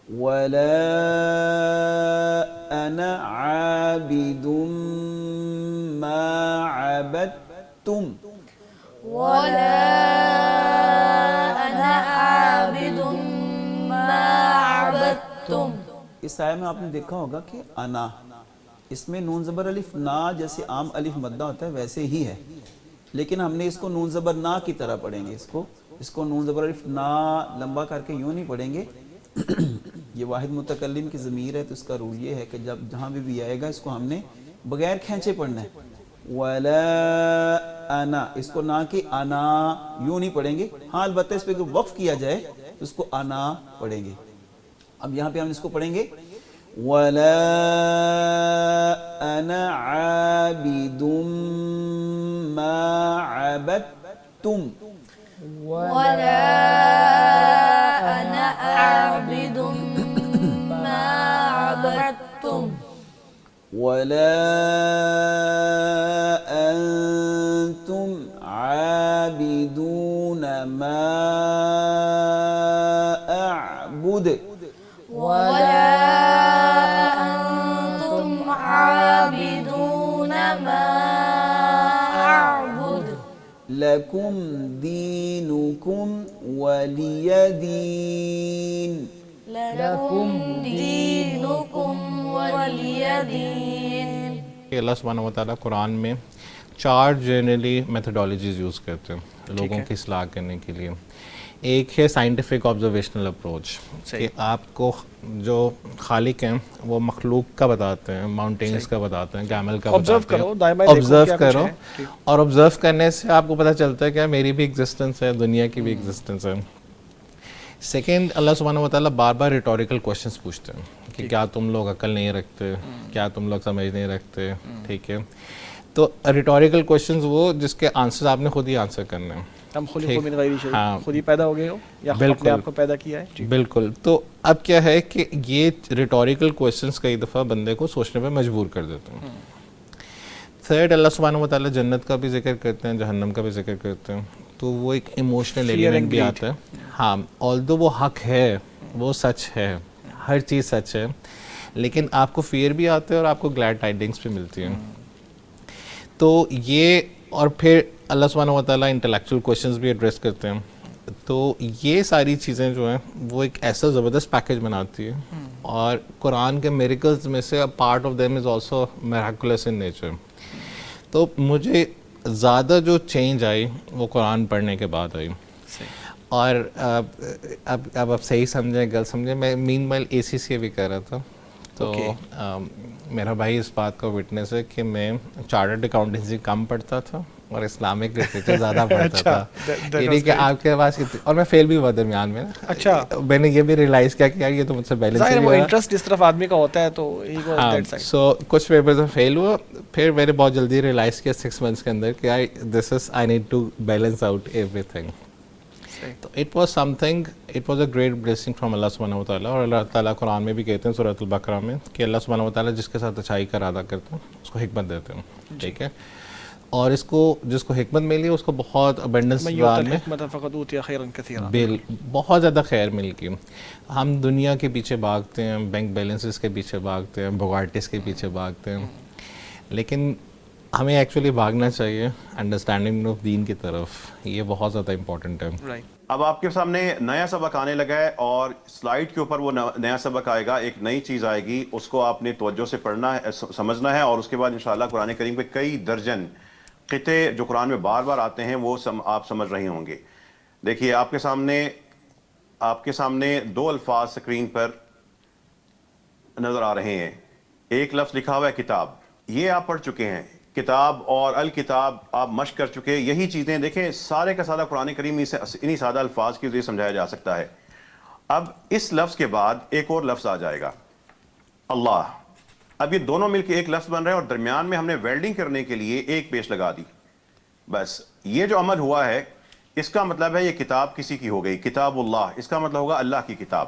ولا أنا عابد ما عبدتم ولا أنا عابد ما عبدتم. اس آیت میں آپ نے دیکھا ہوگا کہ انا، اس میں نون زبر الف نا جیسے عام الف مدہ ہوتا ہے ویسے ہی ہے، لیکن ہم نے اس کو نون زبر نا کی طرح پڑھیں گے. اس کو نون زبر الف نا لمبا کر کے یوں نہیں پڑھیں گے. یہ واحد متکلم کی ضمیر ہے تو اس کا رول یہ ہے کہ جب جہاں بھی آئے گا اس کو ہم نے بغیر کھینچے پڑھنا ہے. ولا انا، اس کو نا کی انا یوں نہیں پڑھیں گے. ہاں البتہ اس پہ اگر وقف کیا جائے تو اس کو انا پڑھیں گے. اب یہاں پہ ہم اس کو پڑھیں گے ولا انا عابد ما عبدتم. ولا أنا عابد ما عبدتم. ولا أنتم عابدون ما أعبد. ولا أنتم عابدون ما أعبد. لكم دينكم ولي دين. لكم دينكم ولي دين. اللہ سبحانہ وتعالیٰ قرآن میں 4 جنرلی میتھڈالوجیز یوز کرتے ہیں لوگوں کی اصلاح کرنے کے لیے. ایک ہے سائنٹیفک آبزرویشنل اپروچ، کہ آپ کو جو خالق ہیں وہ مخلوق کا بتاتے ہیں، ماؤنٹینز کا بتاتے ہیں، کیمل کا بتاتے ہیں. آبزرو کرو، اور آبزرو کرنے سے آپ کو پتہ چلتا ہے کہ میری بھی ایگزسٹنس ہے، دنیا کی بھی ایگزسٹنس ہے. سیکنڈ، اللہ سبحانہ وتعالیٰ بار بار ریٹوریکل کوشچنس پوچھتے ہیں کہ کیا تم لوگ عقل نہیں رکھتے، کیا تم لوگ سمجھ نہیں رکھتے. ٹھیک ہے، تو ریٹوریکل کوشچنز وہ جس کے آنسرز آپ نے خود ہی آنسر کرنے ہیں. ہم خلق من غیر شیء، خود ہی پیدا ہو گئے ہو یا اپنے آپ کو پیدا کیا ہے. بالکل. تو اب کیا ہے کہ یہ ریٹوریکل کوشچنس کئی دفعہ بندے کو سوچنے پہ مجبور کر دیتے ہیں. تھرڈ، اللہ سبحانہ وتعالیٰ جنت کا بھی ذکر کرتے ہیں، جہنم کا بھی ذکر کرتے ہیں، تو وہ ایک ایموشنل ایلیمنٹ بھی آتا ہے. ہاں، آلدو وہ حق ہے، وہ سچ ہے، ہر چیز سچ ہے، لیکن آپ کو فیئر بھی آتا ہے اور آپ کو گلیڈ ٹائڈنگس بھی ملتی ہیں. تو یہ، اور پھر اللہ سبحانہ وتعالیٰ انٹلیکچوئل کویشچنز بھی ایڈریس کرتے ہیں. تو یہ ساری چیزیں جو ہیں وہ ایک ایسا زبردست پیکج بناتی ہے. اور قرآن کے میریکلز میں سے part of them is also miraculous in nature. تو مجھے زیادہ جو چینج آئی وہ قرآن پڑھنے کے بعد آئی. اور اب آپ صحیح سمجھیں غلط سمجھیں، میں مین وائل اے سی سی بھی کر رہا تھا، تو میرا بھائی اس بات کا وٹنس ہے کہ میں چارٹرڈ اکاؤنٹنسی کم پڑھتا تھا اور اسلامک لٹریچر زیادہ پڑھتا تھا. یعنی کہ آپ کے پاس، اور میں فیل بھی ہوا درمیان میں. اچھا، میں نے یہ بھی ریلائز کیا کہ یار یہ تو مجھ سے بیلنس نہیں ہوا. انٹرسٹ جس طرف آدمی کا ہوتا ہے تو سو کچھ پیپرز میں فیل ہوا. پھر میں نے بہت جلدی ریلائز کیا 6 months کے اندر کہ I need to balance out everything. تو it was something, it was a great blessing from Allah سبحانہ وتعالیٰ. اور اللہ تعالیٰ قرآن میں بھی کہتے ہیں سورۃ البقرہ میں کہ اللہ سبحانہ وتعالیٰ جس کے ساتھ اچھائی کا ارادہ کرتے ہیں اس کو حکمت دیتے ہیں. ٹھیک ہے، اور اس کو جس کو حکمت ملی اس کو بہت ابنڈنس بہت زیادہ خیر مل گئی. ہم دنیا کے پیچھے بھاگتے ہیں، بینک بیلنسز کے پیچھے بھاگتے ہیں، بوگارٹس کے پیچھے بھاگتے ہیں، لیکن ہمیں ایکچولی بھاگنا چاہیے انڈرسٹینڈنگ آف دین کی طرف. یہ بہت زیادہ امپورٹنٹ ہے. اب آپ کے سامنے نیا سبق آنے لگا ہے اور سلائیڈ کے اوپر وہ نیا سبق آئے گا، ایک نئی چیز آئے گی، اس کو آپ نے توجہ سے پڑھنا ہے، سمجھنا ہے، اور اس کے بعد انشاءاللہ قرآن کریم کے کئی درجن قطعے جو قرآن میں بار بار آتے ہیں وہ آپ سمجھ رہے ہوں گے. دیکھیے آپ کے سامنے 2 الفاظ سکرین پر نظر آ رہے ہیں. ایک لفظ لکھا ہوا ہے کتاب، یہ آپ پڑھ چکے ہیں. کتاب اور الکتاب آپ مشق کر چکے. یہی چیزیں دیکھیں سارے کا سارا قرآن کریم انہی سادہ الفاظ کے ذریعے سمجھایا جا سکتا ہے. اب اس لفظ کے بعد ایک اور لفظ آ جائے گا، اللہ. اب یہ دونوں مل کے ایک لفظ بن رہے ہیں اور درمیان میں ہم نے ویلڈنگ کرنے کے لیے ایک پیش لگا دی. بس یہ جو عمل ہوا ہے اس کا مطلب ہے یہ کتاب کسی کی ہو گئی، کتاب اللہ، اس کا مطلب ہوگا اللہ کی کتاب.